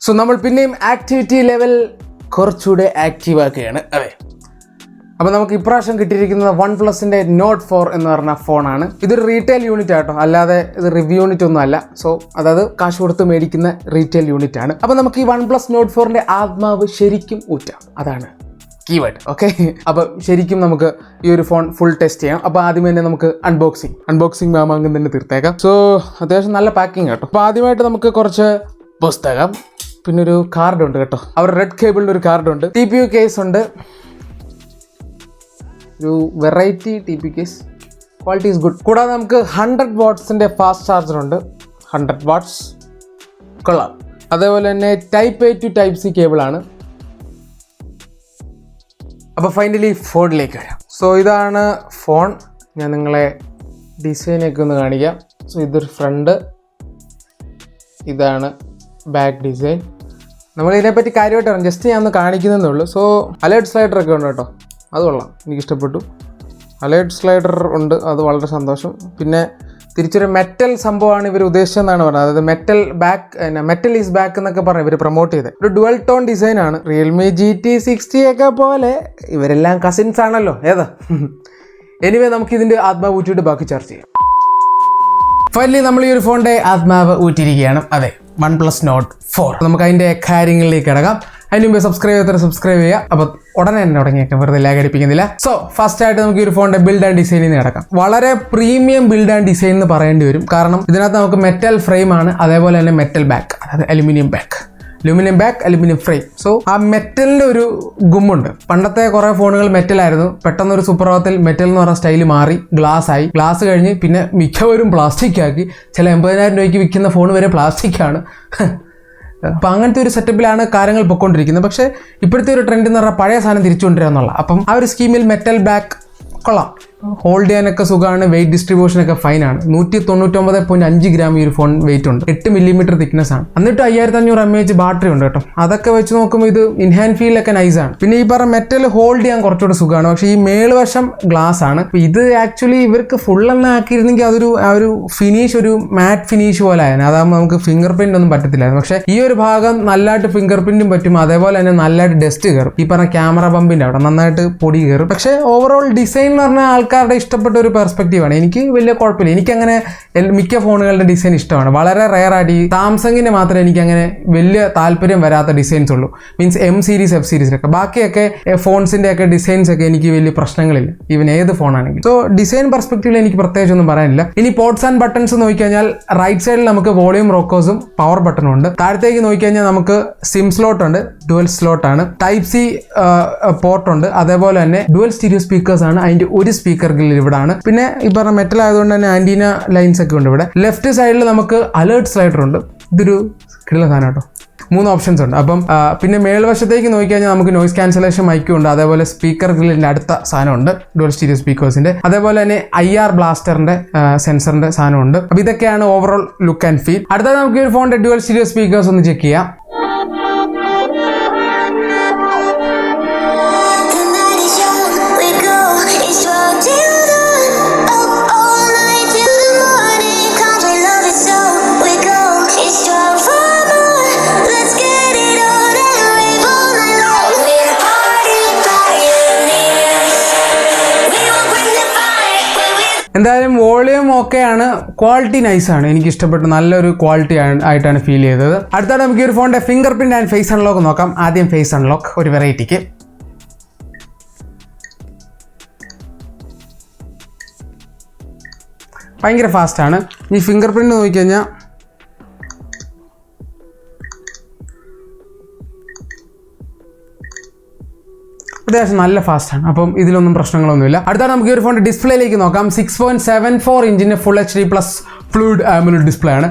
So നമ്മൾ പിന്നെയും activity level കുറച്ചുകൂടെ ആക്റ്റീവ് ആക്കുകയാണ്. അതെ, അപ്പോൾ നമുക്ക് ഇപ്രാവശ്യം കിട്ടിയിരിക്കുന്നത് OnePlusന്റെ Note 4 എന്ന് പറഞ്ഞ ഫോണാണ്. ഇതൊരു റീറ്റെയിൽ യൂണിറ്റ് ആട്ടോ, അല്ലാതെ ഇത് റിവ്യൂ യൂണിറ്റ് ഒന്നും അല്ല. സോ അതായത് കാശ് കൊടുത്ത് മേടിക്കുന്ന റീറ്റെയിൽ യൂണിറ്റ് ആണ്. അപ്പോൾ നമുക്ക് ഈ OnePlus Note 4ന്റെ ആത്മാവ് ശരിക്കും ഊറ്റാം, അതാണ് കീവേഡ്. ഓക്കെ, അപ്പോൾ ശരിക്കും നമുക്ക് ഈ ഒരു ഫോൺ ഫുൾ ടെസ്റ്റ് ചെയ്യാം. അപ്പോൾ ആദ്യം തന്നെ നമുക്ക് അൺബോക്സിങ് മാമാങ്കം തന്നെ തീർത്തേക്കാം. സോ അത്യാവശ്യം നല്ല പാക്കിംഗ് കേട്ടോ. അപ്പോൾ ആദ്യമായിട്ട് നമുക്ക് കുറച്ച് പുസ്തകം, പിന്നെ ഒരു കാർഡ് ഉണ്ട് കേട്ടോ, അവർ റെഡ് കേബിളിൻ്റെ ഒരു കാർഡ് ഉണ്ട്, TPU കേസ് ഉണ്ട്, ഒരു variety TPU case, quality is good. കൂടാതെ നമുക്ക് 100 വാട്ട്സിൻ്റെ ഫാസ്റ്റ് ചാർജർ ഉണ്ട്, 100 വാട്ട്സ് കൊള്ളാം. അതേപോലെ തന്നെ Type A to Type C കേബിളാണ്. അപ്പോൾ ഫൈനലി ഫോണിലേക്ക് വരാം. സോ ഇതാണ് ഫോൺ, ഞാൻ നിങ്ങളെ ഡിസൈനൊക്കെ ഒന്ന് കാണിക്കാം. സോ ഇതൊരു ഫ്രണ്ട്, ഇതാണ് ബാക്ക് ഡിസൈൻ. നമ്മൾ ഇതിനെപ്പറ്റി കാര്യമായിട്ട് അറിയാം, ജസ്റ്റ് ഞാൻ ഒന്ന് കാണിക്കുന്നതേ ഉള്ളൂ. സോ അലേർട്ട് സ്ലൈഡറൊക്കെ ഉണ്ട് കേട്ടോ, അത് കൊള്ളാം, എനിക്കിഷ്ടപ്പെട്ടു. അലേർട്ട് സ്ലൈഡർ ഉണ്ട്, അത് വളരെ സന്തോഷം. പിന്നെ തിരിച്ചൊരു മെറ്റൽ സംഭവമാണ് ഇവർ ഉദ്ദേശിച്ചതെന്നാണ് പറഞ്ഞത്. അതായത് മെറ്റൽ ഈസ് ബാക്ക് എന്നൊക്കെ പറഞ്ഞ് ഇവർ പ്രൊമോട്ട് ചെയ്തത്. ഒരു ഡുവൽ ടോൺ ഡിസൈനാണ്. റിയൽമി GT60 ഒക്കെ പോലെ ഇവരെല്ലാം കസിൻസ് ആണല്ലോ, ഏതാ. എനിവേ നമുക്ക് ഇതിൻ്റെ ആത്മാവ് ഊറ്റിയിട്ട് ബാക്കി ചർച്ച ചെയ്യാം. ഫൈനലി നമ്മൾ ഈ ഒരു ഫോണിൻ്റെ ആത്മാവ് ഊറ്റിയിരിക്കുകയാണ്. അതെ, OnePlus Note 4. നമുക്ക് അതിൻ്റെ കാര്യങ്ങളിലേക്ക് കിടക്കാം. അതിന് മുമ്പ് സബ്സ്ക്രൈബ് ചെയ്യുക. അപ്പോൾ ഉടനെ തന്നെ തുടങ്ങിയേക്കാം, വെറുതെ ലാഗ് അടിപ്പിക്കുന്നില്ല. സോ ഫസ്റ്റ് ആയിട്ട് നമുക്ക് ഈ ഒരു ഫോണിൻ്റെ ബിൽഡ് ആൻഡ് ഡിസൈനിൽ നിന്ന് കിടക്കാം. വളരെ പ്രീമിയം ബിൽഡ് ആൻഡ് ഡിസൈൻ എന്ന് പറയേണ്ടി വരും. കാരണം ഇതിനകത്ത് നമുക്ക് മെറ്റൽ ഫ്രെയിം ആണ്, അതേപോലെ തന്നെ മെറ്റൽ ബാക്ക്, അതായത് aluminium back aluminium frame. So ആ മെറ്റലിൻ്റെ ഒരു ഗുമ്മുണ്ട്. പണ്ടത്തെ കുറേ ഫോണുകൾ മെറ്റലായിരുന്നു, പെട്ടെന്നൊരു സുപ്രഭാതത്തിൽ മെറ്റൽ എന്ന് പറഞ്ഞ സ്റ്റൈൽ മാറി ഗ്ലാസ് കഴിഞ്ഞ് പിന്നെ മിക്കവരും പ്ലാസ്റ്റിക് ആക്കി. ചില 80,000 രൂപയ്ക്ക് വിൽക്കുന്ന ഫോൺ വരെ പ്ലാസ്റ്റിക് ആണ്. അപ്പം അങ്ങനത്തെ ഒരു സെറ്റപ്പിലാണ് കാര്യങ്ങൾ പൊയ്ക്കൊണ്ടിരിക്കുന്നത്. പക്ഷേ ഇപ്പോഴത്തെ ഒരു ട്രെൻഡ് എന്ന് പറഞ്ഞാൽ പഴയ സാധനം തിരിച്ചു കൊണ്ടുവരിക എന്നുള്ള. അപ്പം ആ ഒരു സ്കീമിൽ മെറ്റൽ ബാക്ക് കൊള്ളാം, ഹോൾഡ് ചെയ്യാനൊക്കെ സുഖമാണ്, വെയിറ്റ് ഡിസ്ട്രിബ്യൂഷനൊക്കെ ഫൈനാണ്. 199.5 ഗ്രാം ഈ ഒരു ഫോൺ വെയിറ്റ് ഉണ്ട്, 8 മില്ലിമീറ്റർ തിക്നെസ് ആണ്. എന്നിട്ട് 5500 mAh ബാറ്ററി ഉണ്ട് കേട്ടോ. അതൊക്കെ വെച്ച് നോക്കുമ്പോൾ ഇത് ഇൻഹാൻഡ് ഫീലൊക്കെ നൈസാണ്. പിന്നെ ഈ പറഞ്ഞ മെറ്റൽ ഹോൾഡ് ചെയ്യാൻ കുറച്ചുകൂടെ സുഖമാണ്. പക്ഷേ ഈ മേൽവശം ഗ്ലാസ് ആണ്. ഇത് ആക്ച്വലി ഇവർക്ക് ഫുൾ എണ്ണ ആക്കിയിരുന്നെങ്കിൽ ആ ഒരു ഫിനിഷ്, ഒരു മാറ്റ് ഫിനിഷ് പോലെ ആയിരുന്നു. അതാകുമ്പോൾ നമുക്ക് ഫിംഗർ പ്രിന്റ് ഒന്നും പറ്റത്തില്ലായിരുന്നു. പക്ഷേ ഈ ഒരു ഭാഗം നല്ലതായിട്ട് ഫിംഗർ പ്രിന്റും പറ്റും, അതേപോലെ തന്നെ നല്ലതായിട്ട് ഡസ്റ്റ് കയറും. ഈ പറഞ്ഞ ക്യാമറ ബമ്പിന്റെ അവിടെ നന്നായിട്ട് പൊടി കയറും. പക്ഷേ ഓവറോൾ ഡിസൈൻ എന്ന് പറഞ്ഞാൽ ആൾക്കാരുടെ ഇഷ്ടപ്പെട്ട ഒരു പെർസ്പെക്റ്റീവാണ്. എനിക്ക് വലിയ കുഴപ്പമില്ല, എനിക്കങ്ങനെ മിക്ക ഫോണുകളുടെ ഡിസൈൻ ഇഷ്ടമാണ്. വളരെ റെയർ ആയിട്ട് ഈ സാംസങ്ങിന്റെ മാത്രമേ എനിക്കങ്ങനെ വലിയ താല്പര്യം വരാത്ത ഡിസൈൻസ് ഉള്ളൂ. Means M series F സീരീസിലൊക്കെ. ബാക്കിയൊക്കെ ഫോൺസിന്റെ ഒക്കെ ഡിസൈൻസ് ഒക്കെ എനിക്ക് വലിയ പ്രശ്നങ്ങളില്ല, ഈവൻ ഏത് ഫോണാണെങ്കിലും. സോ ഡിസൈൻ പെർസ്പെക്റ്റീവിൽ എനിക്ക് പ്രത്യേകിച്ച് ഒന്നും പറയാനില്ല. ഇനി പോർട്സ് ആൻഡ് ബട്ടൺസ് നോക്കിക്കഴിഞ്ഞാൽ റൈറ്റ് സൈഡിൽ നമുക്ക് വോളിയം റോക്കോസും പവർ ബട്ടണും ഉണ്ട്. താഴത്തേക്ക് നോക്കിക്കഴിഞ്ഞാൽ നമുക്ക് സിം സ്ലോട്ട് ഉണ്ട്, ഡുവൽ സ്ലോട്ട് ആണ്. Type C പോർട്ട് ഉണ്ട്, അതേപോലെ തന്നെ ഡുവൽ സ്റ്റീരിയോ സ്പീക്കേഴ്സ് ആണ്. അതിന്റെ ഒരു സ്പീക്കർ ഗ്രിൽ ഇവിടെ ആണ്. പിന്നെ ഈ പറഞ്ഞ മെറ്റൽ ആയതുകൊണ്ട് തന്നെ ആന്റീന ലൈൻസ് ഒക്കെ ഉണ്ട് ഇവിടെ. ലെഫ്റ്റ് സൈഡിൽ നമുക്ക് അലേർട്ട് സ്ലൈഡർ ഉണ്ട്. ഇതൊരു കിടിലൻ സാധനം കേട്ടോ. 3 ഓപ്ഷൻസ് ഉണ്ട്. അപ്പം പിന്നെ മേൽവശത്തേക്ക് നോക്കിക്കഴിഞ്ഞാൽ നമുക്ക് നോയിസ് ക്യാൻസലേഷൻ മൈക്കും ഉണ്ട്, അതേപോലെ സ്പീക്കർ ഗ്രില്ലിന്റെ അടുത്ത സാധനമുണ്ട്, ഡുവൽ സ്റ്റീരിയോ സ്പീക്കേഴ്സിന്റെ. അതേപോലെ തന്നെ IR ബ്ലാസ്റ്ററിന്റെ സെൻസറിന്റെ സാധനമുണ്ട്. അപ്പോൾ ഇതൊക്കെയാണ് ഓവറോൾ ലുക്ക് ആൻഡ് ഫീൽ. അടുത്തത് നമുക്ക് ഈ ഒരു ഫോണിന്റെ ഡുവൽ സ്റ്റീരിയോ സ്പീക്കേഴ്സ് ഒന്ന് ചെക്ക് ചെയ്യാം. എന്തായാലും വോളിയം ഓക്കെയാണ്, ക്വാളിറ്റി നൈസാണ്, എനിക്ക് ഇഷ്ടപ്പെട്ടു, നല്ലൊരു ക്വാളിറ്റി ആയിട്ടാണ് ഫീൽ ചെയ്തത്. അടുത്താണ് നമുക്ക് ഈ ഒരു ഫോണിന്റെ fingerprint and face unlock നോക്കാം. ആദ്യം ഫേസ് അൺലോക്ക്, ഒരു വെറൈറ്റിക്ക്. ഭയങ്കര ഫാസ്റ്റാണ്. ഈ ഫിംഗർ പ്രിന്റ് നോക്കിക്കഴിഞ്ഞാൽ അത്യാവശ്യം നല്ല ഫാസ്റ്റാണ്. അപ്പം ഇതിലൊന്നും പ്രശ്നങ്ങളൊന്നുമില്ല. അടുത്താണ് നമുക്ക് ഈ ഒരു ഫോണിന്റെ ഡിസ്പ്ലേയിലേക്ക് നോക്കാം. 6.74 ഇഞ്ചിന്റെ full HD+ fluid AMOLED display ആണ്.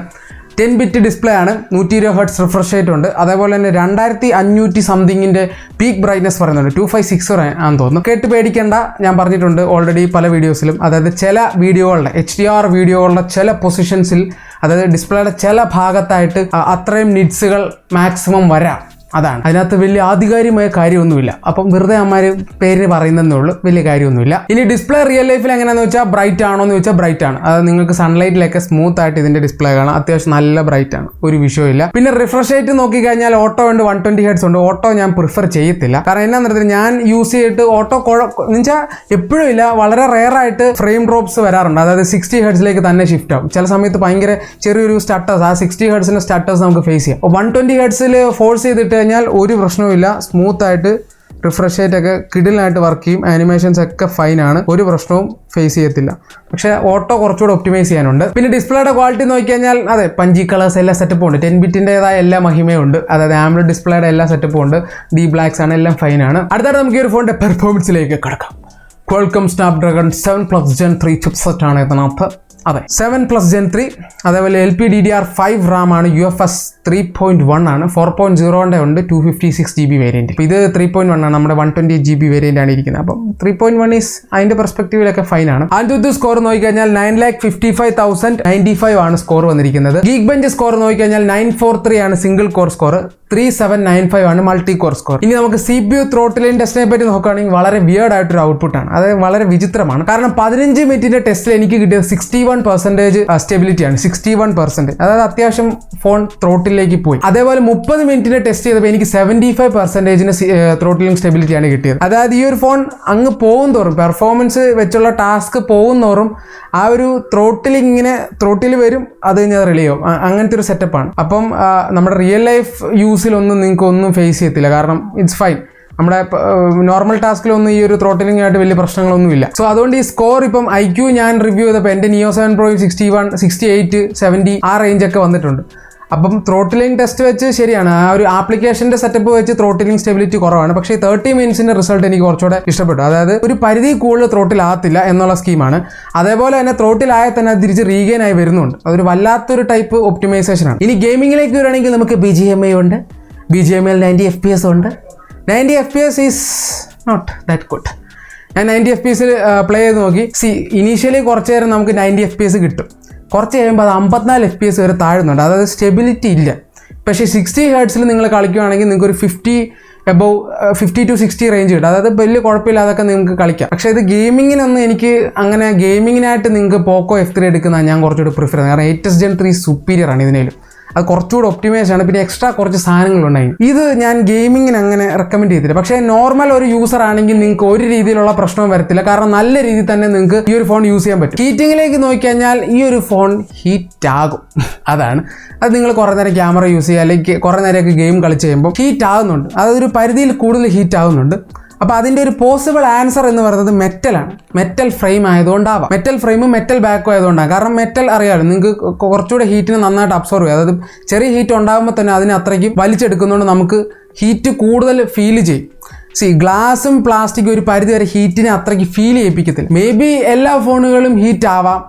10 ബിറ്റ് ഡിസ്പ്ലേ ആണ്. 120 Hz റിഫ്രഷ് റേറ്റ് ഉണ്ട്. അതേപോലെ തന്നെ 2500 സംതിങ്ങിന്റെ പീക്ക് ബ്രൈറ്റ്നസ് പറയുന്നുണ്ട്. 256 ആണെന്ന് തോന്നുന്നു. കേട്ട് പേടിക്കേണ്ട, ഞാൻ പറഞ്ഞിട്ടുണ്ട് ഓൾറെഡി പല വീഡിയോസിലും. അതായത് ചില വീഡിയോകളുടെ HDR വീഡിയോകളുടെ ചില പൊസിഷൻസിൽ, അതായത് ഡിസ്പ്ലേയുടെ ചില ഭാഗത്തായിട്ട് അത്രയും നിറ്റ്സുകൾ മാക്സിമം വരാം. അതാണ്, അതിനകത്ത് വലിയ ആധികാരികമായ കാര്യമൊന്നുമില്ല. അപ്പം വെറുതെ അമ്മമാർ പേരിന് പറയുന്നതേ ഉള്ളൂ, വലിയ കാര്യമൊന്നുമില്ല. ഇനി ഡിസ്പ്ലേ റിയൽ ലൈഫിൽ എങ്ങനെയാണെന്ന് വെച്ചാൽ ബ്രൈറ്റ് ആണോ എന്ന് ചോദിച്ചാൽ ബ്രൈറ്റ് ആണ്. അത് നിങ്ങൾക്ക് സൺലൈറ്റിലൊക്കെ സ്മൂത്ത് ആയിട്ട് ഇതിന്റെ ഡിസ്പ്ലേ കാണാം, അത്യാവശ്യം നല്ല ബ്രൈറ്റ് ആണ്, ഒരു വിഷയമില്ല. പിന്നെ റിഫ്രഷ് റേറ്റ് നോക്കിക്കഴിഞ്ഞാൽ ഓട്ടോ ഉണ്ട്, 120 ഹെർട്സ് ഉണ്ട്. ഓട്ടോ ഞാൻ പ്രിഫർ ചെയ്യത്തില്ല, കാരണം എന്നാ പറഞ്ഞാൽ ഞാൻ യൂസ് ചെയ്തിട്ട് ഓട്ടോ എന്നുവെച്ചാൽ എപ്പോഴും ഇല്ല, വളരെ റെയർ ആയിട്ട് ഫ്രെയിം ഡ്രോപ്സ് വരാറുണ്ട്. അതായത് 60 ഹെർട്സിലേക്ക് തന്നെ ഷിഫ്റ്റ് ആവും. ചില സമയത്ത് ഭയങ്കര ചെറിയൊരു സ്റ്റട്ടേഴ്സ്, ആ 60 ഹെർട്സിന്റെ സ്റ്റട്ടേഴ്സ് നമുക്ക് ഫേസ് ചെയ്യാം. 120 ഹെർട്സിൽ ഫോഴ്സ് ചെയ്തിട്ട് കഴിഞ്ഞാൽ ഒരു പ്രശ്നവുമില്ല, സ്മൂത്ത് ആയിട്ട് റിഫ്രഷ് റേറ്റ് ഒക്കെ കിഡിലായിട്ട് വർക്ക് ചെയ്യും. ആനിമേഷൻസ് ഒക്കെ ഫൈനാണ്, ഒരു പ്രശ്നവും ഫേസ് ചെയ്യത്തില്ല. പക്ഷേ ഓട്ടോ കുറച്ചുകൂടെ ഒപ്റ്റിമൈസ് ചെയ്യാനുണ്ട്. പിന്നെ ഡിസ്പ്ലേയുടെ ക്വാളിറ്റി നോക്കിക്കഴിഞ്ഞാൽ അതെ, പഞ്ചി കളേഴ്സ് എല്ലാ സെറ്റപ്പും ഉണ്ട്, 10 ബിറ്റിൻ്റെതായ എല്ലാ മഹിമയും ഉണ്ട്. അതായത് ആംബ്ലഡ് ഡിസ്പ്ലേയുടെ എല്ലാ സെറ്റപ്പും ഉണ്ട്, ഡി ബ്ലാക്സ് ആണ്, എല്ലാം ഫൈനാണ്. അടുത്തായിട്ട് നമുക്ക് ഈ ഒരു ഫോണിന്റെ പെർഫോമൻസിലേക്ക് കിടക്കാം. Qualcomm Snapdragon 7+ Gen 3 ചിപ്സെറ്റ് ആണ് ഇതിനകത്ത്. അതെ, 7+ Gen 3. അതേപോലെ LPDDR5 റാം ആണ്, UFS 3.1 ആണ്, 4.0 ഉണ്ട്, 256 GB വേരിയന്റ്. ഇത് 3.1 ആണ്, നമ്മുടെ 128 GB വേരിയന്റ് ആണ് ഇരിക്കുന്നത്. അപ്പം 3.1 ഈസ് അതിന്റെ പെർസ്പെക്റ്റീവിലൊക്കെ ഫൈൻ ആണ്. AnTuTu സ്കോർ നോക്കിക്കഴിഞ്ഞാൽ 9,55,095 ആണ് സ്കോർ വന്നിരിക്കുന്നത്. Geekbench സ്കോർ നോക്കിക്കഴിഞ്ഞാൽ 943 ആണ് സിംഗിൾ കോർ സ്കോർ, 3795 ആണ് മൾട്ടി കോർ സ്കോർ. ഇനി നമുക്ക് CPU ത്രോട്ടിലിംഗ് ടെസ്റ്റിനെ പറ്റി നോക്കുകയാണെങ്കിൽ വളരെ വിയേർഡ് ആയിട്ടൊരു ഔട്ട്പുട്ട് ആണ്. അത് വളരെ വിചിത്രമാണ്, കാരണം 15 മിനിറ്റിന്റെ ടെസ്റ്റിൽ എനിക്ക് കിട്ടിയത് 61% സ്റ്റെബിലിറ്റി ആണ്, 61%. അതായത് അത്യാവശ്യം ഫോൺ ത്രോട്ടിലേക്ക് പോയി. അതേപോലെ 30 മിനിറ്റിന്റെ ടെസ്റ്റ് ചെയ്തപ്പോൾ എനിക്ക് 75% ത്രോട്ടിലിംഗ് സ്റ്റെബിലിറ്റി ആണ് കിട്ടിയത്. അതായത് ഈ ഒരു ഫോൺ അങ്ങ് പോകും തോറും, പെർഫോമൻസ് വെച്ചുള്ള ടാസ്ക് പോകുന്നോറും ആ ഒരു ത്രോട്ടിൽ വരും, അത് കഴിഞ്ഞാൽ റിലീവ്, അങ്ങനത്തെ ഒരു സെറ്റപ്പാണ്. അപ്പം നമ്മുടെ റിയൽ ലൈഫ് യൂസിലൊന്നും നിങ്ങൾക്ക് ഒന്നും ഫേസ് ചെയ്യത്തില്ല, കാരണം ഇറ്റ്സ് ഫൈൻ. നമ്മുടെ നോർമൽ ടാസ്കിലൊന്നും ഈ ഒരു ത്രോട്ടിലിംഗ് ആയിട്ട് വലിയ പ്രശ്നങ്ങളൊന്നുമില്ല. സോ അതുകൊണ്ട് ഈ സ്കോർ ഇപ്പം IQ ഞാൻ റിവ്യൂ ചെയ്തപ്പോൾ എൻ്റെ Neo 7 Pro 61, 68, 70 ആ റേഞ്ചൊക്കെ വന്നിട്ടുണ്ട്. അപ്പം ത്രോട്ടിലിംഗ് ടെസ്റ്റ് വെച്ച് ശരിയാണ്, ആ ഒരു ആപ്ലിക്കേഷന്റെ സെറ്റപ്പ് വെച്ച് ത്രോട്ടിലിംഗ് സ്റ്റെബിലിറ്റി കുറവാണ്. പക്ഷേ 30 മിനിറ്റ്സിന്റെ റിസൾട്ട് എനിക്ക് കുറച്ചുകൂടെ ഇഷ്ടപ്പെട്ടു. അതായത് ഒരു പരിധി കൂടുതൽ ത്രോട്ടിൽ ആകത്തില്ല എന്നുള്ള സ്കീമാണ്. അതേപോലെ തന്നെ ത്രോട്ടിലായാൽ തന്നെ അത് തിരിച്ച് റീഗെയിൻ ആയി വരുന്നുണ്ട്. അതൊരു വല്ലാത്തൊരു ടൈപ്പ് ഒപ്റ്റിമൈസേഷൻ ആണ്. ഇനി ഗെയിമിങ്ങിലേക്ക് വരികയാണെങ്കിൽ നമുക്ക് BGMI ഉണ്ട്, BGMI 90 FPS ഉണ്ട്. 90 FPS is not that good. ഞാൻ 90 FPS പ്ലേ ചെയ്ത് നോക്കി. ഇനീഷ്യലി കുറച്ച് നേരം നമുക്ക് 90 FPS കിട്ടും, കുറച്ച് കഴിയുമ്പോൾ അത് 54 FPS വരെ താഴുന്നുണ്ട്. അതായത് സ്റ്റെബിലിറ്റി ഇല്ല. പക്ഷേ 60 ഹെർട്സിൽ നിങ്ങൾ കളിക്കുകയാണെങ്കിൽ നിങ്ങൾക്ക് ഒരു 50 to 60 റേഞ്ച് കിട്ടും. അതായത് വലിയ കുഴപ്പമില്ലാതൊക്കെ നിങ്ങൾക്ക് കളിക്കാം. പക്ഷേ ഇത് ഗെയിമിങ്ങിനൊന്നും എനിക്ക് അങ്ങനെ ഗെയിമിങ്ങിനായിട്ട് നിങ്ങൾക്ക് പോക്കോ F3 എടുക്കുന്നതാണ് ഞാൻ കുറച്ചുകൂടി പ്രിഫർ ചെയ്യുന്നത്. കാരണം 8s Gen 3 സുപ്പീരിയർ ആണ് ഇതിനേലും, അത് കുറച്ചുകൂടി ഒപ്റ്റിമൈസ് ആണ്. പിന്നെ എക്സ്ട്രാ കുറച്ച് സാധനങ്ങളുണ്ടായി. ഇത് ഞാൻ ഗെയിമിങ്ങിന് അങ്ങനെ റെക്കമെൻഡ് ചെയ്തില്ല. പക്ഷേ നോർമൽ ഒരു യൂസർ ആണെങ്കിൽ നിങ്ങൾക്ക് ഒരു രീതിയിലുള്ള പ്രശ്നവും വരത്തില്ല, കാരണം നല്ല രീതിയിൽ തന്നെ നിങ്ങൾക്ക് ഈ ഒരു ഫോൺ യൂസ് ചെയ്യാൻ പറ്റും. ഹീറ്റിങ്ങിലേക്ക് നോക്കിക്കഴിഞ്ഞാൽ ഈ ഒരു ഫോൺ ഹീറ്റ് ആകും, അതാണ്. അത് നിങ്ങൾ കുറേ നേരം ക്യാമറ യൂസ് ചെയ്യുക അല്ലെങ്കിൽ കുറേ നേരമൊക്കെ ഗെയിം കളിച്ച് കഴിയുമ്പോൾ ഹീറ്റ് ആകുന്നുണ്ട്, അതൊരു പരിധിയിൽ കൂടുതൽ ഹീറ്റ് ആകുന്നുണ്ട്. അപ്പോൾ അതിൻ്റെ ഒരു പോസിബിൾ ആൻസർ എന്ന് പറയുന്നത് മെറ്റലാണ്. മെറ്റൽ ഫ്രെയിം ആയതുകൊണ്ടാവാം, മെറ്റൽ ഫ്രെയിമും മെറ്റൽ ബാക്കും ആയതുകൊണ്ടാണ്. കാരണം മെറ്റൽ അറിയാമല്ലോ, നിങ്ങൾക്ക് കുറച്ചുകൂടെ ഹീറ്റിനെ നന്നായിട്ട് അബ്സോർവ് ചെയ്യും. അതായത് ചെറിയ ഹീറ്റ് ഉണ്ടാകുമ്പോൾ തന്നെ അതിനെ അത്രയ്ക്ക് വലിച്ചെടുക്കുന്നതുകൊണ്ട് നമുക്ക് ഹീറ്റ് കൂടുതൽ ഫീൽ ചെയ്യും. ഗ്ലാസും പ്ലാസ്റ്റിക്കും ഒരു പരിധി വരെ ഹീറ്റിനെ അത്രയ്ക്ക് ഫീൽ ചെയ്യിപ്പിക്കത്തില്ല. മേ ബി എല്ലാ ഫോണുകളും ഹീറ്റ് ആവാം.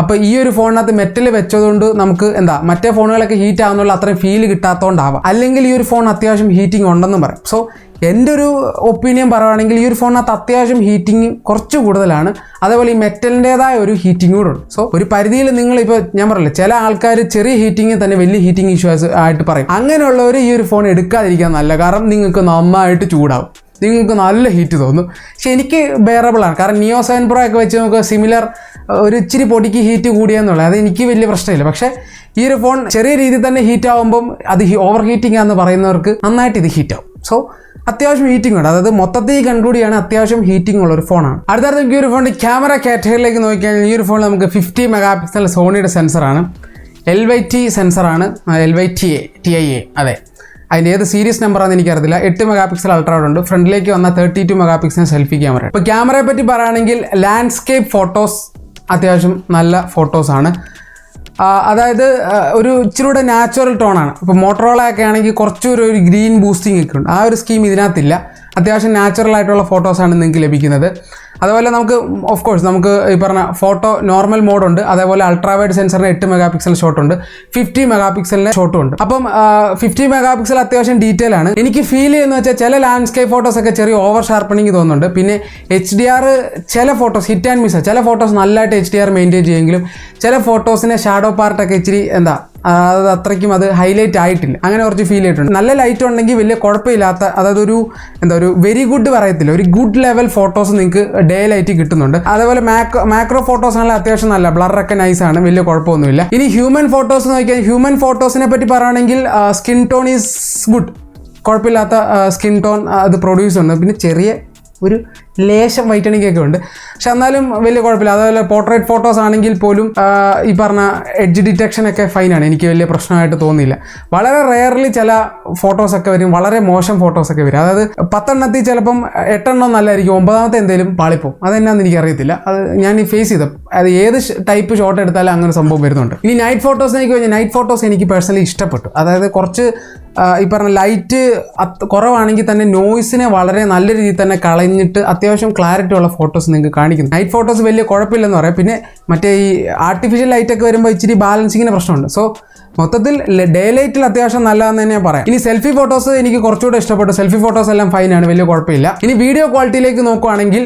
അപ്പോൾ ഈ ഒരു ഫോണിനകത്ത് മെറ്റൽ വെച്ചതുകൊണ്ട് നമുക്ക് മറ്റേ ഫോണുകളൊക്കെ ഹീറ്റ് ആവുന്നുള്ള അത്രയും ഫീൽ കിട്ടാത്തതുകൊണ്ടാവാം. അല്ലെങ്കിൽ ഈ ഒരു ഫോൺ അത്യാവശ്യം ഹീറ്റിംഗ് ഉണ്ടെന്നും പറയും. സോ എൻ്റെ ഒരു ഒപ്പീനിയൻ പറയുകയാണെങ്കിൽ ഈ ഒരു ഫോണിനകത്ത് അത്യാവശ്യം ഹീറ്റിംഗ് കുറച്ച് കൂടുതലാണ്. അതേപോലെ ഈ മെറ്റലിൻ്റെതായ ഒരു ഹീറ്റിംഗ് കൂടെ ഉണ്ട്. സോ ഒരു പരിധിയിൽ നിങ്ങളിപ്പോൾ ഞാൻ പറയില്ല, ചില ആൾക്കാർ ചെറിയ ഹീറ്റിംഗ് തന്നെ വലിയ ഹീറ്റിംഗ് ഇഷ്യൂസ് ആയിട്ട് പറയും. അങ്ങനെയുള്ളവർ ഈ ഒരു ഫോൺ എടുക്കാതിരിക്കാൻ നല്ല, കാരണം നിങ്ങൾക്ക് നന്നായിട്ട് ചൂടാവും, നിങ്ങൾക്ക് നല്ല ഹീറ്റ് തോന്നും. പക്ഷെ എനിക്ക് ബെയറബിളാണ്, കാരണം Neo 7 Pro ഒക്കെ വെച്ച് നമുക്ക് സിമിലർ ഒരു ഇച്ചിരി പൊടിക്ക് ഹീറ്റ് കൂടിയെന്നുള്ളത് അത് എനിക്ക് വലിയ പ്രശ്നമില്ല. പക്ഷേ ഈ ഒരു ഫോൺ ചെറിയ രീതിയിൽ തന്നെ ഹീറ്റ് ആകുമ്പം അത് ഓവർ ഹീറ്റിംഗ് ആണെന്ന് പറയുന്നവർക്ക് നന്നായിട്ട് ഇത് ഹീറ്റ് ആവും. സോ അത്യാവശ്യം ഹീറ്റിംഗ് ഉണ്ട്. അതായത് മൊത്തത്തിൽ കൺക്ലൂഡ് ചെയ്യാണ് അത്യാവശ്യം ഹീറ്റിംഗ് ഉള്ള ഒരു ഫോണാണ്. അടുത്ത ഈ ഒരു ഫോണിൻ്റെ ക്യാമറ കാറ്റഗറിയിലേക്ക് നോക്കിക്കഴിഞ്ഞാൽ ഈ ഒരു ഫോണിൽ നമുക്ക് 50 മെഗാപിക്സൽ സോണിയുടെ സെൻസറാണ്, LYT സെൻസറാണ്, LYTA അതെ. അതിൻ്റെ ഏത് സീരീസ് നമ്പറാണെന്ന് എനിക്കറിയില്ല. 8 മെഗാപിക്സൽ അൾട്രാ വൈഡ് ഉണ്ട്, ഫ്രണ്ടിലേക്ക് വന്നാൽ 32 മെഗാപിക്സൽ സെൽഫി ക്യാമറ. ഇപ്പോൾ ക്യാമറയെ പറ്റി പറയുകയാണെങ്കിൽ ലാൻഡ്സ്കേപ്പ് ഫോട്ടോസ് അത്യാവശ്യം നല്ല ഫോട്ടോസാണ്. അതായത് ഒരു ഇച്ചിരൂടെ നാച്ചുറൽ ടോണാണ്. ഇപ്പോൾ മോട്ടറോള ഒക്കെ ആണെങ്കിൽ കുറച്ചൊരു ഗ്രീൻ ബൂസ്റ്റിംഗ് ഒക്കെ ഉണ്ട്, ആ ഒരു സ്കീം ഇതിനകത്തില്ല. അത്യാവശ്യം നാച്ചുറൽ ആയിട്ടുള്ള ഫോട്ടോസാണ് നിങ്ങൾക്ക് ലഭിക്കുന്നത്. അതുപോലെ നമുക്ക് ഓഫ് കോഴ്സ് നമുക്ക് ഈ പറഞ്ഞ ഫോട്ടോ നോർമൽ മോഡുണ്ട്, അതേപോലെ അൾട്രാ വൈഡ് സെൻസറിന് 8 മെഗാപിക്സൽ ഷോട്ടുണ്ട്, 50 മെഗാപിക്സലിൻ്റെ ഷോട്ടും ഉണ്ട്. അപ്പം 50 മെഗാപിക്സൽ അത്യാവശ്യം ഡീറ്റെയിൽ ആണ്. എനിക്ക് ഫീൽ ചെയ്യുന്നത് വെച്ചാൽ ചില ലാൻഡ്സ്കേപ്പ് ഫോട്ടോസൊക്കെ ചെറിയ ഓവർ ഷാർപ്പണിങ് തോന്നുന്നുണ്ട്. പിന്നെ HDR ചില ഫോട്ടോസ് ഹിറ്റ് ആൻഡ് മിസ്, ചില ഫോട്ടോസ് നല്ലതായിട്ട് HDR മെയിൻറ്റെയിൻ ചെയ്യുമെങ്കിലും ചില ഫോട്ടോസിനെ ഷാഡോ പാർട്ടൊക്കെ ഇച്ചിരി അത് അത്രയ്ക്കും അത് ഹൈലൈറ്റ് ആയിട്ടില്ല, അങ്ങനെ കുറച്ച് ഫീൽ ചെയ്തിട്ടുണ്ട്. നല്ല ലൈറ്റ് ഉണ്ടെങ്കിൽ വലിയ കുഴപ്പമില്ലാത്ത, അതായത് ഒരു വെരി ഗുഡ് പറയത്തില്ല, ഒരു ഗുഡ് ലെവൽ ഫോട്ടോസ് നിങ്ങൾക്ക് ഡേ ലൈറ്റ് കിട്ടുന്നുണ്ട്. അതേപോലെ മാക്രോ ഫോട്ടോസ് ആണെങ്കിൽ അത്യാവശ്യം നല്ല ബ്ലറൊക്കെ നൈസാണ്, വലിയ കുഴപ്പമൊന്നുമില്ല. ഇനി ഹ്യൂമൻ ഫോട്ടോസ് നോക്കിയാൽ ഹ്യൂമൻ ഫോട്ടോസിനെ പറ്റി പറയുകയാണെങ്കിൽ സ്കിൻ ടോൺ ഈസ് ഗുഡ്, കുഴപ്പമില്ലാത്ത സ്കിൻ ടോൺ അത് പ്രൊഡ്യൂസ് ഉണ്ട്. പിന്നെ ചെറിയ ഒരു ലേശം വൈറ്റണിംഗ് ഒക്കെ ഉണ്ട്, പക്ഷെ എന്നാലും വലിയ കുഴപ്പമില്ല. അതേപോലെ പോർട്രേറ്റ് ഫോട്ടോസ് ആണെങ്കിൽ പോലും ഈ പറഞ്ഞ എഡ്ജ് ഡിറ്റക്ഷൻ ഒക്കെ ഫൈനാണ്, എനിക്ക് വലിയ പ്രശ്നമായിട്ട് തോന്നിയില്ല. വളരെ റെയർലി ചില ഫോട്ടോസൊക്കെ വരും, വളരെ മോശം ഫോട്ടോസൊക്കെ വരും. അതായത് 10 എണ്ണത്തിൽ ചിലപ്പം 8 എണ്ണം നല്ലതായിരിക്കും, 9ാമത്തെ എന്തെങ്കിലും പാളിപ്പോവും. അതെന്നാന്ന് എനിക്കറിയത്തില്ല, അത് ഞാൻ ഫേസ് ചെയ്ത അത് ഏത് ടൈപ്പ് ഷോട്ട് എടുത്താലും അങ്ങനെ സംഭവം വരുന്നുണ്ട്. ഇനി നൈറ്റ് ഫോട്ടോസിലേക്ക് കഴിഞ്ഞാൽ നൈറ്റ് ഫോട്ടോസ് എനിക്ക് പേഴ്സണലി ഇഷ്ടപ്പെട്ടു. അതായത് കുറച്ച് ഈ പറഞ്ഞ ലൈറ്റ് കുറവാണെങ്കിൽ തന്നെ നോയ്സിനെ വളരെ നല്ല രീതിയിൽ തന്നെ കളഞ്ഞിട്ട് അത്യാവശ്യം ക്ലാരിറ്റി ഉള്ള ഫോട്ടോസ് നിങ്ങൾക്ക് കാണിക്കുന്നു. നൈറ്റ് ഫോട്ടോസ് വലിയ കുഴപ്പമില്ലെന്ന് പറയാം. പിന്നെ മറ്റേ ഈ ആർട്ടിഫിഷ്യൽ ലൈറ്റൊക്കെ വരുമ്പോൾ ഇച്ചിരി ബാലൻസിങ്ങിന് പ്രശ്നമുണ്ട്. സോ മൊത്തത്തിൽ ഡേ ലൈറ്റിൽ അത്യാവശ്യം നല്ലതെന്ന് തന്നെ പറയാം. ഇനി സെൽഫി ഫോട്ടോസ് എനിക്ക് കുറച്ചുകൂടെ ഇഷ്ടപ്പെട്ടു. സെൽഫി ഫോട്ടോസ് എല്ലാം ഫൈനാണ്, വലിയ കുഴപ്പമില്ല. ഇനി വീഡിയോ ക്വാളിറ്റിയിലേക്ക് നോക്കുകയാണെങ്കിൽ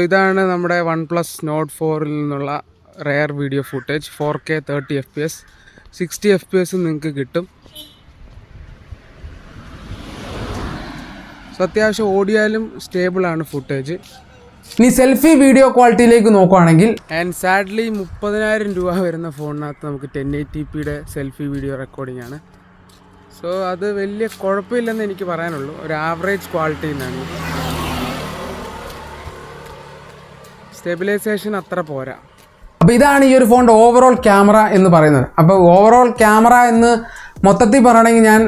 ഇതാണ് നമ്മുടെ OnePlus Nord 4 നിന്നുള്ള rare video footage. 4K 30 FPS 60 FPS നിങ്ങൾക്ക് കിട്ടും. അത്യാവശ്യം ഓടിയാലും സ്റ്റേബിളാണ് ഫുട്ടേജ്. ഇനി സെൽഫി വീഡിയോ ക്വാളിറ്റിയിലേക്ക് നോക്കുകയാണെങ്കിൽ ആൻഡ് സാഡ്ലി 30,000 രൂപ വരുന്ന ഫോണിനകത്ത് നമുക്ക് 1080pയുടെ സെൽഫി വീഡിയോ റെക്കോർഡിംഗ് ആണ്. അത് വലിയ കുഴപ്പമില്ലെന്ന് എനിക്ക് പറയാനുള്ളൂ, ഒരു ആവറേജ് ക്വാളിറ്റി എന്നാണ്. സ്റ്റെബിലൈസേഷൻ അത്ര പോരാ. അപ്പോൾ ഇതാണ് ഈ ഒരു ഫോണിൻ്റെ ഓവറോൾ ക്യാമറ എന്ന് പറയുന്നത്. അപ്പോൾ ഓവറോൾ ക്യാമറ എന്ന് മൊത്തത്തിൽ പറയണമെങ്കിൽ ഞാൻ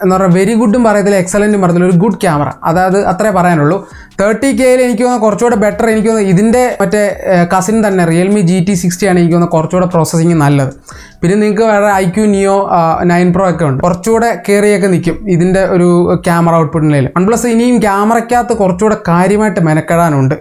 എന്താ പറയുക, വെരി ഗുഡും പറയത്തില്ല, എക്സലൻറ്റും പറയത്തില്ല, ഒരു ഗുഡ് ക്യാമറ, അതായത് അത്രേ പറയാനുള്ളൂ. 30Kയിൽ എനിക്ക് തോന്നുന്നു കുറച്ചുകൂടെ ബെറ്റർ, എനിക്ക് തോന്നുന്നു ഇതിൻ്റെ മറ്റേ കസിൻ തന്നെ Realme GT60 ആണ് എനിക്ക് തോന്നുന്നു കുറച്ചുകൂടെ പ്രോസസ്സിങ് നല്ലത്. പിന്നെ നിങ്ങൾക്ക് വേറെ IQ Neo 9 Pro ഒക്കെ ഉണ്ട്, കുറച്ചുകൂടെ കയറിയൊക്കെ നിൽക്കും ഇതിൻ്റെ ഒരു ക്യാമറ ഔട്ട്പുട്ടിനിൽ. OnePlus ഇനിയും ക്യാമറയ്ക്കകത്ത് കുറച്ചുകൂടെ കാര്യമായിട്ട് മെനക്കെടാനുണ്ട്.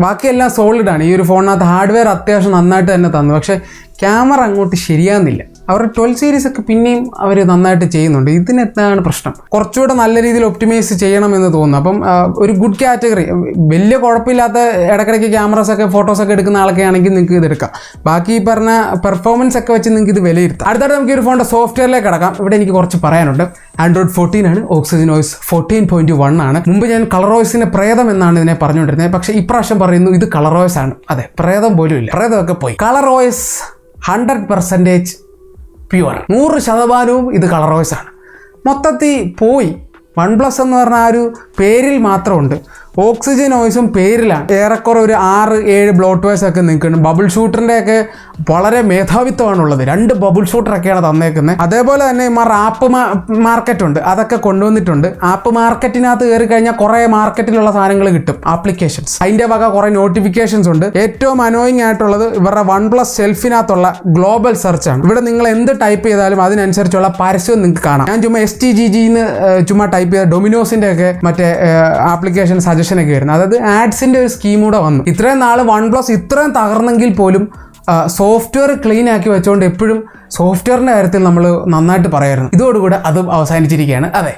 ബാക്കിയെല്ലാം സോളിഡാണ്. ഈ ഒരു ഫോണിനകത്ത് ഹാർഡ്വെയർ അത്യാവശ്യം നന്നായിട്ട് തന്നെ തന്നു, പക്ഷേ ക്യാമറ അങ്ങോട്ട് ശരിയാകുന്നില്ല. അവരുടെ 12 സീരീസ് ഒക്കെ പിന്നെയും അവർ നന്നായിട്ട് ചെയ്യുന്നുണ്ട്. ഇതിനെന്താണ് പ്രശ്നം? കുറച്ചുകൂടെ നല്ല രീതിയിൽ ഒപ്റ്റിമൈസ് ചെയ്യണമെന്ന് തോന്നുന്നു. അപ്പം ഒരു ഗുഡ് കാറ്റഗറി, വലിയ കുഴപ്പമില്ലാത്ത ഇടയ്ക്കിടയ്ക്ക് ക്യാമറാസൊക്കെ ഫോട്ടോസൊക്കെ എടുക്കുന്ന ആളൊക്കെ ആണെങ്കിൽ നിങ്ങൾക്ക് ഇത് എടുക്കാം. ബാക്കി പറഞ്ഞ പെർഫോമൻസ് ഒക്കെ വെച്ച് നിങ്ങൾക്ക് ഇത് വിലയിരുത്താം. അടുത്തായിട്ട് നമുക്ക് ഈ ഒരു ഫോണിൻ്റെ സോഫ്റ്റ്വെയറിലേക്ക് കിടക്കാം. ഇവിടെ എനിക്ക് കുറച്ച് പറയാനുണ്ട്. Android 14 ആണ്, OxygenOS 14.1 ആണ്. മുമ്പ് ഞാൻ ColorOSന്റെ പ്രേതം എന്നാണ് ഇതിനെ പറഞ്ഞുകൊണ്ടിരുന്നത്, പക്ഷേ ഇപ്രാവശ്യം പറയുന്നു ഇത് ColorOS ആണ്. അതെ, പ്രേതം പോലും ഇല്ല, പ്രേതമൊക്കെ പോയി. ColorOS 100% പ്യുവർ, 100% ഇത് ColorOS ആണ്. മൊത്തത്തിൽ പോയി. OnePlus എന്ന് പറഞ്ഞാൽ ആ ഒരു പേരിൽ മാത്രമുണ്ട്, OxygenOSും പേരിലാണ്. ഏറെക്കുറെ ഒരു 6-7 ബ്ലോട്ട്വെയർസ് ഒക്കെ നിൽക്കുന്നു. ബബിൾ ഷൂട്ടറിൻ്റെ ഒക്കെ വളരെ മേധാവിത്വമാണുള്ളത്. 2 ബബിൾ ഷൂട്ടറൊക്കെയാണ് തന്നേക്കുന്നത്. അതേപോലെ തന്നെ ആപ്പ് മാർക്കറ്റ് ഉണ്ട്, അതൊക്കെ കൊണ്ടുവന്നിട്ടുണ്ട്. ആപ്പ് മാർക്കറ്റിനകത്ത് കയറി കഴിഞ്ഞാൽ കുറേ മാർക്കറ്റിലുള്ള സാധനങ്ങൾ കിട്ടും, ആപ്ലിക്കേഷൻസ്. അതിൻ്റെ വക കുറേ നോട്ടിഫിക്കേഷൻസ് ഉണ്ട്. ഏറ്റവും അനോയിങ് ആയിട്ടുള്ളത് ഇവരുടെ OnePlus ഷെൽഫിനകത്തുള്ള ഗ്ലോബൽ സെർച്ച് ആണ്. ഇവിടെ നിങ്ങൾ എന്ത് ടൈപ്പ് ചെയ്താലും അതിനനുസരിച്ചുള്ള പരസ്യം നിങ്ങൾക്ക് കാണാം. ഞാൻ ചുമ്മാ STGGന്ന് ചുമ്മാ ടൈപ്പ് ചെയ്ത ഡൊമിനോസിൻ്റെ ഒക്കെ മറ്റേ ആപ്ലിക്കേഷൻ സജഷനൊക്കെ വരുന്നത്. അതായത് ആഡ്സിൻ്റെ ഒരു സ്കീം കൂടെ വന്നു. ഇത്രയും നാൾ OnePlus ഇത്രയും തകർന്നെങ്കിൽ പോലും സോഫ്റ്റ്വെയർ ക്ലീൻ ആക്കി വെച്ചുകൊണ്ട് എപ്പോഴും സോഫ്റ്റ്വെയറിൻ്റെ കാര്യത്തിൽ നമ്മൾ നന്നായിട്ട് പറയായിരുന്നു. ഇതോടുകൂടെ അതും അവസാനിച്ചിരിക്കുകയാണ്. അതെ,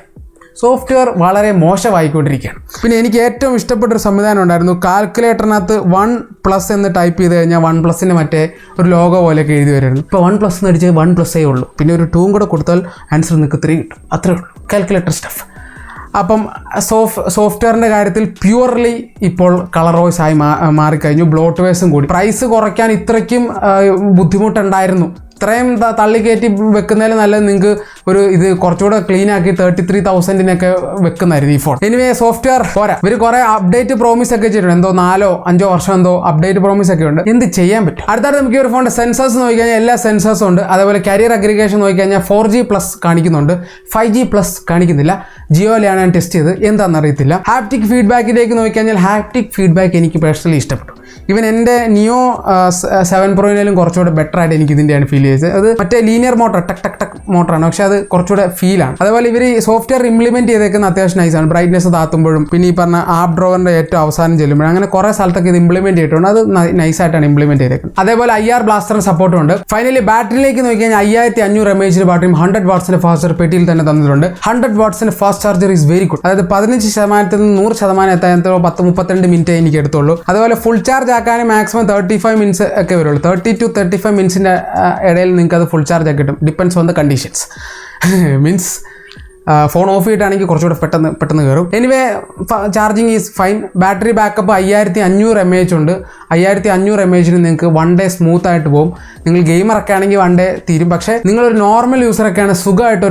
സോഫ്റ്റ്വെയർ വളരെ മോശമായിക്കൊണ്ടിരിക്കുകയാണ്. പിന്നെ എനിക്ക് ഏറ്റവും ഇഷ്ടപ്പെട്ടൊരു സംവിധാനം ഉണ്ടായിരുന്നു. കാൽക്കുലേറ്ററിനകത്ത് OnePlus എന്ന് ടൈപ്പ് ചെയ്ത് കഴിഞ്ഞാൽ OnePlusൻ്റെ മറ്റേ ഒരു ലോഗോ പോലെയൊക്കെ എഴുതി വരുമായിരുന്നു. ഇപ്പോൾ OnePlus എന്ന് അടിച്ച് OnePlusേ ഉള്ളൂ. പിന്നെ ഒരു 2 കൂടെ കൊടുത്താൽ ആൻസർ നിങ്ങൾക്ക് 3 കിട്ടും. അത്രേ ഉള്ളൂ കാൽക്കുലേറ്റർ സ്റ്റഫ്. അപ്പം സോഫ്റ്റ്വെയറിൻ്റെ കാര്യത്തിൽ പ്യുവർലി ഇപ്പോൾ ColorOS ആയി മാറിക്കഴിഞ്ഞു. ബ്ലോട്ട്വെയർസും കൂടി. പ്രൈസ് കുറയ്ക്കാൻ ഇത്രയ്ക്കും ബുദ്ധിമുട്ടുണ്ടായിരുന്നു. ഇത്രയും തള്ളിക്കയറ്റി വെക്കുന്നതിൽ നല്ലത് നിങ്ങൾക്ക് ഒരു ഇത് കുറച്ചുകൂടെ ക്ലീൻ ആക്കി 33,000-നൊക്കെ വെക്കുന്നതായിരുന്നു ഈ ഫോൺ. എനിവേ സോഫ്റ്റ്വെയർ പോരാ. ഇവർ കുറേ അപ്ഡേറ്റ് പ്രോമിസ് ഒക്കെ ചെയ്തിട്ടുണ്ട്. എന്തോ 4-5 വർഷം എന്തോ അപ്ഡേറ്റ് പ്രോമിസ് ഒക്കെ ഉണ്ട്. എന്ത് ചെയ്യാൻ പറ്റും? അടുത്തായിട്ട് നമുക്ക് ഈ ഒരു ഫോണിൻ്റെ സെൻസേഴ്സ് നോക്കിക്കഴിഞ്ഞാൽ എല്ലാ സെൻസേഴ്സും ഉണ്ട്. അതേപോലെ കരിയർ അഗ്രിഗേഷൻ നോക്കിക്കഴിഞ്ഞാൽ 4G+ കാണിക്കുന്നുണ്ട്, 5G+ കാണിക്കുന്നില്ല. ജിയോയിലാണ് ഞാൻ ടെസ്റ്റ് ചെയ്ത്, എന്താണെന്ന് അറിയത്തില്ല. ഹാപ്റ്റിക് ഫീഡ്ബാക്കിലേക്ക് നോക്കിക്കഴിഞ്ഞാൽ ഹാപ്റ്റിക് ഫീഡ്ബാക്ക് എനിക്ക് പേഴ്സണലി ഇഷ്ടപ്പെട്ടു. ഈവൻ എൻ്റെ Neo 7 Proയിലും കുറച്ചുകൂടെ ബെറ്റർ ആയിട്ട് എനിക്ക് ഇതിൻ്റെയാണ് ഫീൽ ചെയ്തത്. അത് മറ്റേ ലീനിയർ മോട്ടർ ടക്ക് മോട്ടറാണ്, പക്ഷെ അത് കുറച്ചുകൂടെ ഫീലാണ്. അതേപോലെ ഇവർ സോഫ്റ്റ്വെയർ ഇംപ്ലിമെൻറ്റ് ചെയ്തേക്കുന്ന അത്യാവശ്യം നൈസാണ്. ബ്രൈറ്റ്നസ് താത്തുമ്പോഴും പിന്നെ ഈ പറഞ്ഞ ആപ്പ് ഡ്രോവറിൻ്റെ ഏറ്റവും അവസാനം ചെല്ലുമ്പോഴും അങ്ങനെ കുറേ സ്ഥലത്തൊക്കെ ഇത് ഇംപ്ലിമെൻറ്റ് ചെയ്തിട്ടുണ്ട്. അത് നൈസായിട്ടാണ് ഇംപ്ലിമെൻറ്റ് ചെയ്തേക്കുന്നത്. അതേപോലെ IR ബ്ലാസ്റ്ററിന് സപ്പോർട്ടും ഉണ്ട്. ഫൈനലി ബാറ്ററിയിലേക്ക് നോക്കിക്കഴിഞ്ഞാൽ 5500 mAh ബാറ്ററിയും 100 വാട്ട്സിൻ്റെ ഫാസ്റ്റ് ചാർജർ പെട്ടിയിൽ തന്നെ തന്നിട്ടുണ്ട്. 100 വാട്ട്സിൻ്റെ fast charger is very good. അതായത് 15% നിന്ന് 100% എത്താൻ 10-32 മിനിറ്റ് എനിക്ക് എടുത്തുള്ളൂ. അതുപോലെ ഫുൾ ചാർജ് ചാർജ് ആക്കാൻ മാക്സിമം 35 മിനിറ്റ്സ് ഒക്കെ വരുള്ളൂ. 30 to 35 മിനിറ്റ്സിൻ്റെ ഇടയിൽ നിങ്ങൾക്ക് അത് ഫുൾ ചാർജ് ആക്കി കിട്ടും. Depends on the conditions. Means phone off ചെയ്തിട്ടാണെങ്കിൽ കുറച്ചുകൂടെ പെട്ടെന്ന് കയറും. Anyway charging is fine. Battery backup 5500 mAh ഉണ്ട്. 5500 mAh നിങ്ങൾക്ക് 1 ഡേ സ്മൂത്ത് ആയിട്ട് പോകും. നിങ്ങൾ ഗെയിമറൊക്കെ ആണെങ്കിൽ 1 ഡേ തീരും. പക്ഷേ നിങ്ങളൊരു നോർമൽ യൂസറൊക്കെയാണ് സുഖമായിട്ട്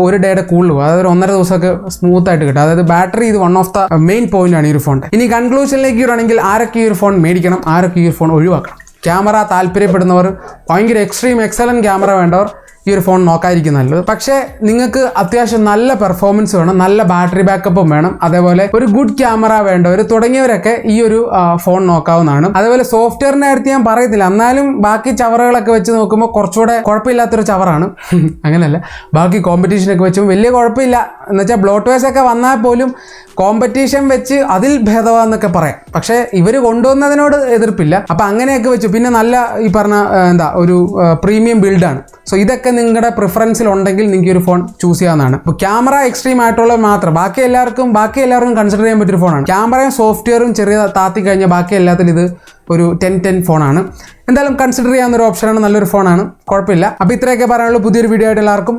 ഒരു ഡേയുടെ കൂടുതൽ പോകും. അതായത് 1.5 ദിവസമൊക്കെ സ്മൂത്ത് ആയിട്ട് കിട്ടും. അതായത് ബാറ്ററി ഇത് one of the main point ആണ് ഈ ഒരു ഫോണിൻ്റെ. ഇനി കൺക്ലൂഷനിലേക്ക് വരികയാണെങ്കിൽ ആരൊക്കെ ഈ ഒരു ഫോൺ മേടിക്കണം, ആരൊക്കെ ഈ ഒരു ഫോൺ ഒഴിവാക്കണം. ക്യാമറ താല്പര്യപ്പെടുന്നവർ, ഭയങ്കര എക്സ്ട്രീം എക്സലൻറ്റ് ക്യാമറ വേണ്ടവർ ഈ ഒരു ഫോൺ നോക്കാതിരിക്കും നല്ലത്. പക്ഷേ നിങ്ങൾക്ക് അത്യാവശ്യം നല്ല പെർഫോമൻസ് വേണം, നല്ല ബാറ്ററി ബാക്കപ്പും വേണം, അതേപോലെ ഒരു ഗുഡ് ക്യാമറ വേണ്ടവർ തുടങ്ങിയവരൊക്കെ ഈ ഒരു ഫോൺ നോക്കാവുന്നതാണ്. അതേപോലെ സോഫ്റ്റ്വെയറിൻ്റെ കാര്യത്തിൽ ഞാൻ പറയത്തില്ല, എന്നാലും ബാക്കി ചവറുകളൊക്കെ വെച്ച് നോക്കുമ്പോൾ കുറച്ചുകൂടെ കുഴപ്പമില്ലാത്തൊരു ചവറാണ്. അങ്ങനെയല്ല, ബാക്കി കോമ്പറ്റീഷനൊക്കെ വെച്ചും വലിയ കുഴപ്പമില്ല. എന്നുവെച്ചാൽ ബ്ലോട്ട്വേഴ്സ് ഒക്കെ വന്നാൽ പോലും കോമ്പറ്റീഷൻ വെച്ച് അതിൽ ഭേദമാന്നൊക്കെ പറയാം. പക്ഷേ ഇവർ കൊണ്ടുവന്നതിനോട് എതിർപ്പില്ല. അപ്പം അങ്ങനെയൊക്കെ വെച്ചു. പിന്നെ നല്ല ഈ പറഞ്ഞ ഒരു പ്രീമിയം ബിൽഡാണ്. സോ ഇതൊക്കെ നിങ്ങളുടെ പ്രിഫറൻസിൽ ഉണ്ടെങ്കിൽ നിങ്ങൾക്ക് ഒരു ഫോൺ ചൂസ് ചെയ്യാവുന്നതാണ്. ഇപ്പോൾ ക്യാമറ എക്സ്ട്രീം ആയിട്ടുള്ളത് മാത്രം, ബാക്കി എല്ലാവർക്കും കൺസിഡർ ചെയ്യാൻ പറ്റിയൊരു ഫോണാണ്. ക്യാമറയും സോഫ്റ്റ്വെയറും ചെറിയ താത്തി കഴിഞ്ഞാൽ ബാക്കി എല്ലാത്തിലും ഇത് ഒരു 10-10 ഫോണാണ്. എന്തായാലും കൺസിഡർ ചെയ്യാവുന്ന ഒരു ഓപ്ഷനാണ്, നല്ലൊരു ഫോണാണ്, കുഴപ്പമില്ല. അപ്പോൾ ഇത്രയൊക്കെ പറയാനുള്ളൂ. പുതിയൊരു വീഡിയോ ആയിട്ട് എല്ലാവർക്കും